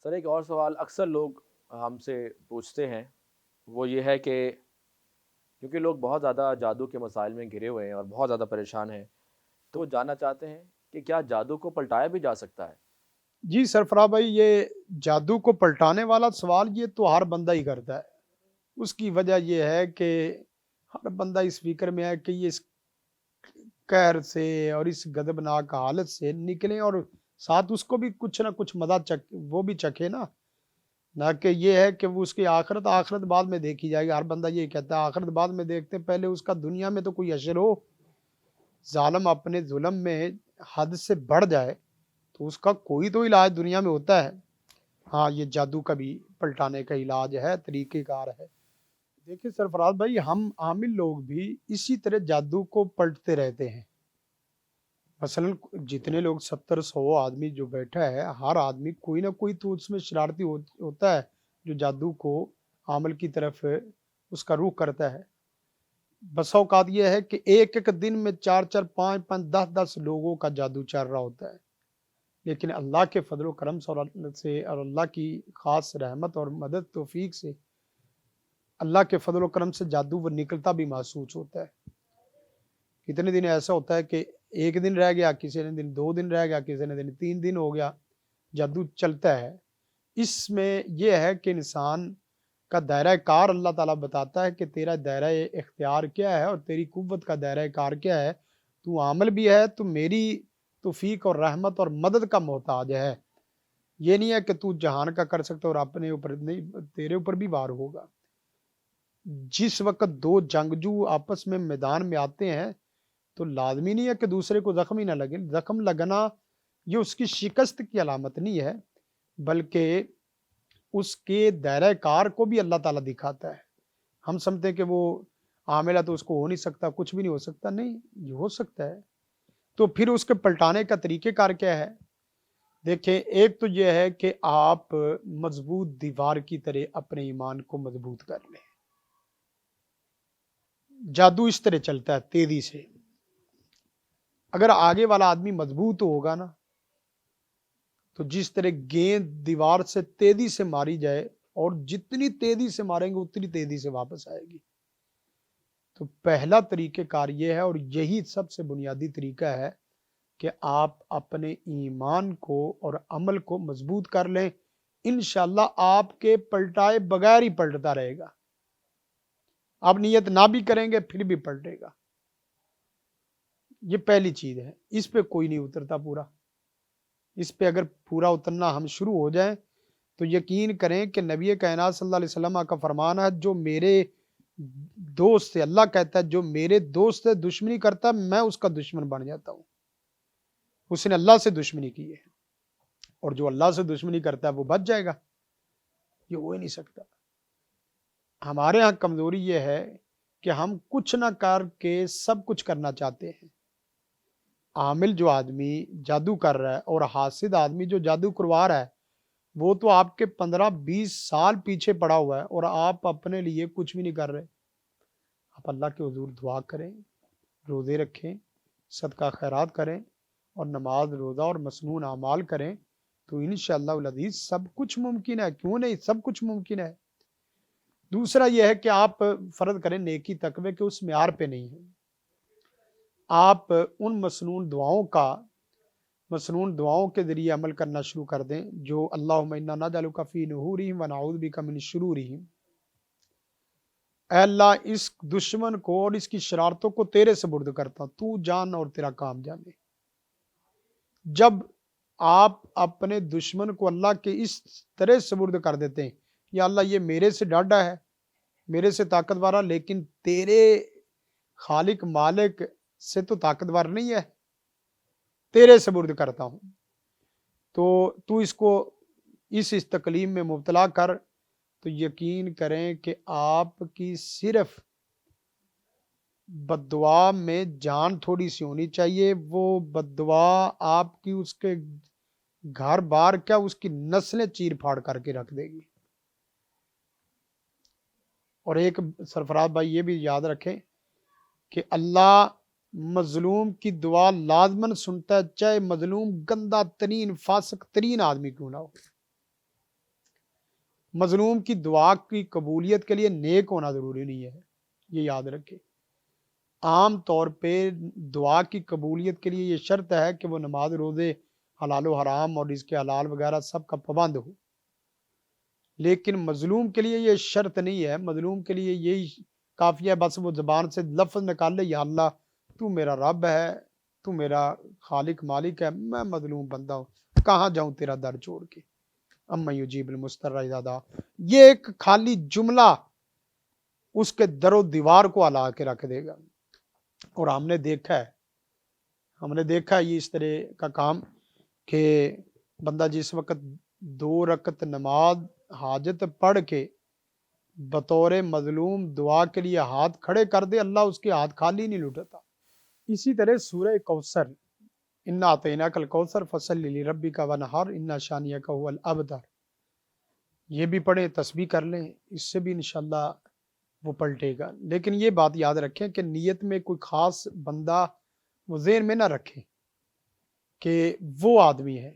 سر ایک اور سوال اکثر لوگ ہم سے پوچھتے ہیں، وہ یہ ہے کہ کیونکہ لوگ بہت زیادہ جادو کے مسائل میں گھرے ہوئے ہیں اور بہت زیادہ پریشان ہیں، تو وہ جاننا چاہتے ہیں کہ کیا جادو کو پلٹایا بھی جا سکتا ہے؟ جی سرفراز بھائی، یہ جادو کو پلٹانے والا سوال یہ تو ہر بندہ ہی کرتا ہے۔ اس کی وجہ یہ ہے کہ ہر بندہ اس فکر میں ہے کہ یہ اس قہر سے اور اس غضبناک حالت سے نکلیں، اور ساتھ اس کو بھی کچھ نہ کچھ مزہ وہ بھی چکھے نا، نہ کہ یہ ہے کہ وہ اس کی آخرت بعد میں دیکھی جائے گی۔ ہر بندہ یہ کہتا ہے آخرت بعد میں دیکھتے ہیں، پہلے اس کا دنیا میں تو کوئی اثر ہو۔ ظالم اپنے ظلم میں حد سے بڑھ جائے تو اس کا کوئی تو علاج دنیا میں ہوتا ہے۔ ہاں، یہ جادو کا بھی پلٹانے کا علاج ہے، طریقہ کار ہے۔ دیکھیں سرفراز بھائی، ہم عامل لوگ بھی اسی طرح جادو کو پلٹتے رہتے ہیں۔ مثلا جتنے لوگ 70-100 آدمی جو بیٹھا ہے، ہر آدمی کوئی نہ کوئی تو اس میں شرارتی ہوتا ہے جو جادو کو عمل کی طرف اس کا رخ کرتا ہے۔ بس اوقات یہ ہے کہ ایک ایک دن میں 4-4 5-5 10-10 لوگوں کا جادو چل رہا ہوتا ہے، لیکن اللہ کے فضل و کرم سے اور اللہ کی خاص رحمت اور مدد توفیق سے، اللہ کے فضل و کرم سے جادو وہ نکلتا بھی محسوس ہوتا ہے۔ کتنے دن ایسا ہوتا ہے کہ ایک دن رہ گیا، کسی نے دن 2 دن رہ گیا، کسی نے دن 3 دن ہو گیا، جادو چلتا ہے۔ اس میں یہ ہے کہ انسان کا دائرہ کار اللہ تعالیٰ بتاتا ہے کہ تیرا دائرہ اختیار کیا ہے اور تیری قوت کا دائرہ کار کیا ہے۔ تو عامل بھی ہے، تو میری توفیق اور رحمت اور مدد کا محتاج ہے۔ یہ نہیں ہے کہ تو جہان کا کر سکتا اور اپنے اوپر نہیں، تیرے اوپر بھی وار ہوگا۔ جس وقت 2 جنگجو آپس میں میدان میں آتے ہیں تو لازمی نہیں ہے کہ دوسرے کو زخم ہی نہ لگے۔ زخم لگنا یہ اس کی شکست کی علامت نہیں ہے، بلکہ اس کے دائرہ کار کو بھی اللہ تعالیٰ دکھاتا ہے۔ ہم سمجھتے ہیں کہ وہ عامل ہے تو اس کو ہو نہیں سکتا، کچھ بھی نہیں ہو سکتا۔ نہیں، یہ ہو سکتا ہے۔ تو پھر اس کے پلٹانے کا طریقہ کار کیا ہے؟ دیکھیں، ایک تو یہ ہے کہ آپ مضبوط دیوار کی طرح اپنے ایمان کو مضبوط کر لیں۔ جادو اس طرح چلتا ہے تیزی سے۔ اگر آگے والا آدمی مضبوط ہوگا نا، تو جس طرح گیند دیوار سے تیزی سے ماری جائے، اور جتنی تیزی سے ماریں گے اتنی تیزی سے واپس آئے گی۔ تو پہلا طریقہ کار یہ ہے، اور یہی سب سے بنیادی طریقہ ہے کہ آپ اپنے ایمان کو اور عمل کو مضبوط کر لیں۔ انشاءاللہ آپ کے پلٹائے بغیر ہی پلٹتا رہے گا۔ آپ نیت نہ بھی کریں گے پھر بھی پلٹے گا۔ یہ پہلی چیز ہے، اس پہ کوئی نہیں اترتا پورا۔ اس پہ اگر پورا اترنا ہم شروع ہو جائیں تو یقین کریں کہ نبی کائنات صلی اللہ علیہ وسلم کا فرمان ہے، جو میرے دوست سے، اللہ کہتا ہے جو میرے دوست سے دشمنی کرتا ہے میں اس کا دشمن بن جاتا ہوں۔ اس نے اللہ سے دشمنی کی ہے، اور جو اللہ سے دشمنی کرتا ہے وہ بچ جائے گا۔ یہ ہو ہی نہیں سکتا۔ ہمارے ہاں کمزوری یہ ہے کہ ہم کچھ نہ کر کے سب کچھ کرنا چاہتے ہیں۔ عامل جو آدمی جادو کر رہا ہے اور حاسد آدمی جو جادو کروا رہا ہے، وہ تو آپ کے 15-20 سال پیچھے پڑا ہوا ہے، اور آپ اپنے لیے کچھ بھی نہیں کر رہے۔ آپ اللہ کے حضور دعا کریں، روزے رکھیں، صدقہ خیرات کریں، اور نماز، روزہ اور مسنون اعمال کریں، تو انشاءاللہ العزیز سب کچھ ممکن ہے۔ کیوں نہیں؟ سب کچھ ممکن ہے۔ دوسرا یہ ہے کہ آپ فرض کریں نیکی تقوی کے اس معیار پہ نہیں ہیں۔ آپ ان مسنون دعاؤں کے ذریعے عمل کرنا شروع کر دیں، جو اللہم انا نجعلک فی نحورہم ونعوذ بک من شرورہم۔ اے اللہ، اس دشمن کو اور اس کی شرارتوں کو تیرے سپرد کرتا ہوں، تو جان اور تیرا کام جانے۔ جب آپ اپنے دشمن کو اللہ کے اس طرح سپرد کر دیتے ہیں، یا اللہ یہ میرے سے ڈاڈا ہے، میرے سے طاقتور ہے، لیکن تیرے خالق مالک سے تو طاقتور نہیں ہے، تیرے سپرد کرتا ہوں، تو اس کو اس استقلیم میں مبتلا کر، تو یقین کریں کہ آپ کی صرف بد دعا میں جان تھوڑی سی ہونی چاہیے۔ وہ بد دعا آپ کی اس کے گھر بار کیا، اس کی نسلیں چیر پھاڑ کر کے رکھ دے گی۔ اور ایک سرفراز بھائی یہ بھی یاد رکھیں کہ اللہ مظلوم کی دعا لازماً سنتا ہے، چاہے مظلوم گندہ ترین فاسق ترین آدمی کیوں نہ ہو۔ مظلوم کی دعا کی قبولیت کے لیے نیک ہونا ضروری نہیں ہے، یہ یاد رکھے۔ عام طور پہ دعا کی قبولیت کے لیے یہ شرط ہے کہ وہ نماز روزے حلال و حرام اور اس کے حلال وغیرہ سب کا پابند ہو، لیکن مظلوم کے لیے یہ شرط نہیں ہے۔ مظلوم کے لیے یہی کافی ہے، بس وہ زبان سے لفظ نکال لے، یا اللہ تو میرا رب ہے، تو میرا خالق مالک ہے، میں مظلوم بندہ ہوں، کہاں جاؤں تیرا در چھوڑ کے، اما یجیب المضطر اذا دعا۔ یہ ایک خالی جملہ اس کے در و دیوار کو ہلا کے رکھ دے گا۔ اور ہم نے دیکھا ہے یہ اس طرح کا کام کہ بندہ جس وقت 2 رکعت نماز حاجت پڑھ کے بطور مظلوم دعا کے لیے ہاتھ کھڑے کر دے، اللہ اس کے ہاتھ خالی نہیں لٹتا۔ اسی طرح سورہ کوثر، انا اعطیناک الکوثر فصلی لربک ونحر ان شانئک هو الابتر، یہ بھی پڑھیں، تسبیح کر لیں، اس سے بھی انشاءاللہ وہ پلٹے گا۔ لیکن یہ بات یاد رکھیں کہ نیت میں کوئی خاص بندہ وہ ذہن میں نہ رکھیں کہ وہ آدمی ہے،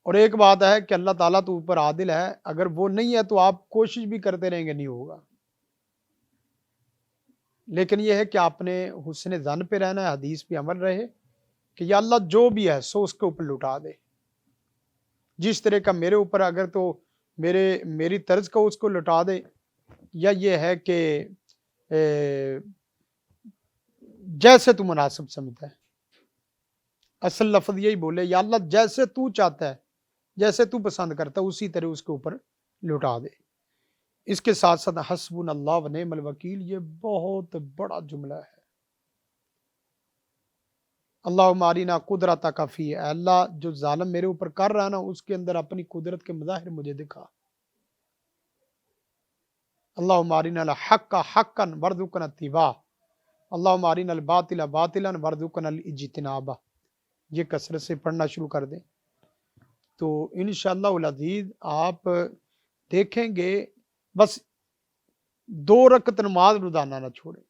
اور ایک بات ہے کہ اللہ تعالیٰ تو اوپر عادل ہے، اگر وہ نہیں ہے تو آپ کوشش بھی کرتے رہیں گے نہیں ہوگا۔ لیکن یہ ہے کہ آپ نے حسن ظن پہ رہنا ہے، حدیث پہ عمل رہے کہ یا اللہ جو بھی ہے سو اس کے اوپر لٹا دے، جس طرح کا میرے اوپر اگر تو میری طرز کو اس کو لٹا دے، یا یہ ہے کہ جیسے تو مناسب سمجھتا ہے، اصل لفظ یہی بولے، یا اللہ جیسے تو چاہتا ہے، جیسے تو پسند کرتا ہے اسی طرح اس کے اوپر لٹا دے۔ اس کے ساتھ ساتھ حسبنا اللہ و نعم الوکیل، یہ بہت بڑا جملہ ہے۔ اللہم ارینا قدرتک فی، اے اللہ جو ظالم میرے اوپر کر رہا نا اس کے اندر اپنی قدرت کے مظاہر مجھے دکھا۔ اللہم ارینا الحق حقا وارزقنا اتباعہ، اللہم ارینا الباطل باطلا وارزقنا الاجتناب۔ یہ کثرت سے پڑھنا شروع کر دیں تو انشاءاللہ العزیز آپ دیکھیں گے، بس 2 رکعت نماز روزانہ نہ چھوڑیں۔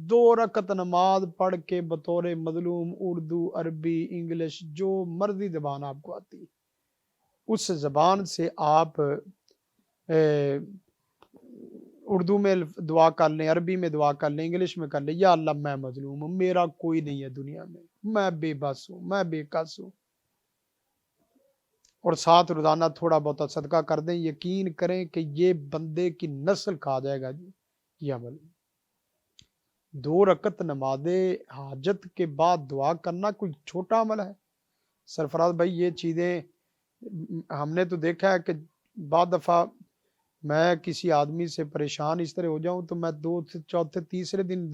2 رکعت نماز پڑھ کے بطور مظلوم اردو، عربی، انگلش، جو مرضی زبان آپ کو آتی اس زبان سے آپ اردو میں دعا کر لیں، عربی میں دعا کر لیں، انگلش میں کر لیں، یا اللہ میں مظلوم ہوں، میرا کوئی نہیں ہے دنیا میں بے بس ہوں، میں بے کس ہوں۔ اور ساتھ روزانہ تھوڑا بہت صدقہ کر دیں، یقین کریں کہ یہ بندے کی نسل کھا جائے گا جی یہ عمل۔ 2 رکعت نماز حاجت کے بعد دعا کرنا کوئی چھوٹا عمل ہے؟ سرفراز بھائی یہ چیزیں ہم نے تو دیکھا ہے کہ بعض دفعہ میں کسی آدمی سے پریشان اس طرح ہو جاؤں تو میں 2 سے چوتھے تیسرے دن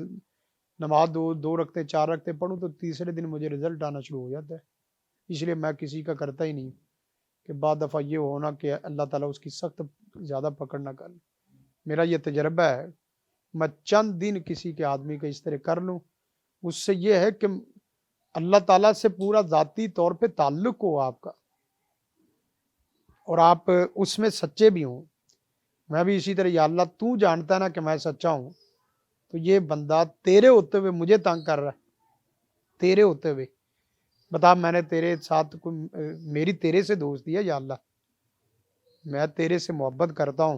نماز 2 رکھتے 4 رکھتے پڑھوں تو تیسرے دن مجھے رزلٹ آنا شروع ہو جاتا ہے۔ اس لیے میں کسی کا کرتا ہی نہیں کہ بعض دفعہ یہ ہونا کہ اللہ تعالیٰ اس کی سخت زیادہ پکڑ نہ کر لے۔ میرا یہ تجربہ ہے، میں چند دن کسی کے آدمی کا اس طرح کر لوں، اس سے یہ ہے کہ اللہ تعالیٰ سے پورا ذاتی طور پہ تعلق ہو آپ کا، اور آپ اس میں سچے بھی ہوں۔ میں بھی اسی طرح، یا اللہ تو جانتا ہے نا کہ میں سچا ہوں، تو یہ بندہ تیرے ہوتے ہوئے مجھے تنگ کر رہا ہے، تیرے ہوتے ہوئے بتا میں نے تیرے ساتھ میری تیرے سے دوستی ہے، یا اللہ میں تیرے سے محبت کرتا ہوں،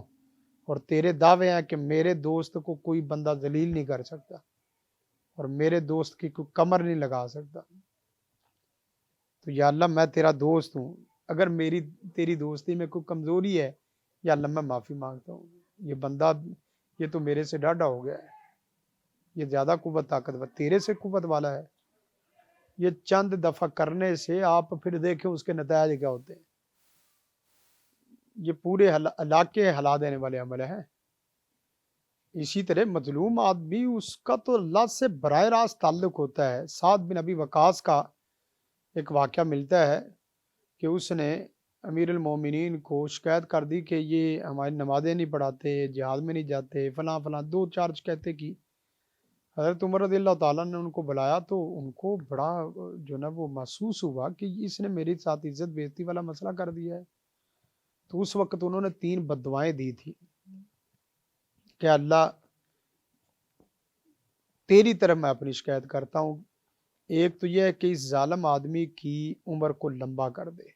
اور تیرے دعوے ہیں کہ میرے دوست کو کوئی بندہ ذلیل نہیں کر سکتا، اور میرے دوست کی کوئی کمر نہیں لگا سکتا، تو یا اللہ میں تیرا دوست ہوں، اگر تیری دوستی میں کوئی کمزوری ہے یا اللہ میں معافی مانگتا ہوں۔ یہ بندہ یہ تو میرے سے ڈاڈا ہو گیا ہے، یہ زیادہ قوت طاقتور تیرے سے قوت والا ہے۔ یہ چند دفعہ کرنے سے آپ پھر دیکھیں اس کے نتائج کیا ہوتے ہیں، یہ پورے علاقے ہلا دینے والے عمل ہیں۔ اسی طرح مظلوم آدمی اس کا تو اللہ سے براہ راست تعلق ہوتا ہے۔ سعد بن ابی وقاص کا ایک واقعہ ملتا ہے کہ اس نے امیر المومنین کو شکایت کر دی کہ یہ ہماری نمازیں نہیں پڑھاتے، جہاد میں نہیں جاتے، فلاں فلاں 2-4 شکایتیں کی۔ حضرت عمر رضی اللہ تعالیٰ نے ان کو بلایا تو ان کو بڑا جو نا وہ محسوس ہوا کہ اس نے میرے ساتھ عزت بے عزتی والا مسئلہ کر دیا ہے۔ تو اس وقت انہوں نے 3 بددعائیں دی تھی کہ اللہ تیری طرف میں اپنی شکایت کرتا ہوں، ایک تو یہ ہے کہ اس ظالم آدمی کی عمر کو لمبا کر دے،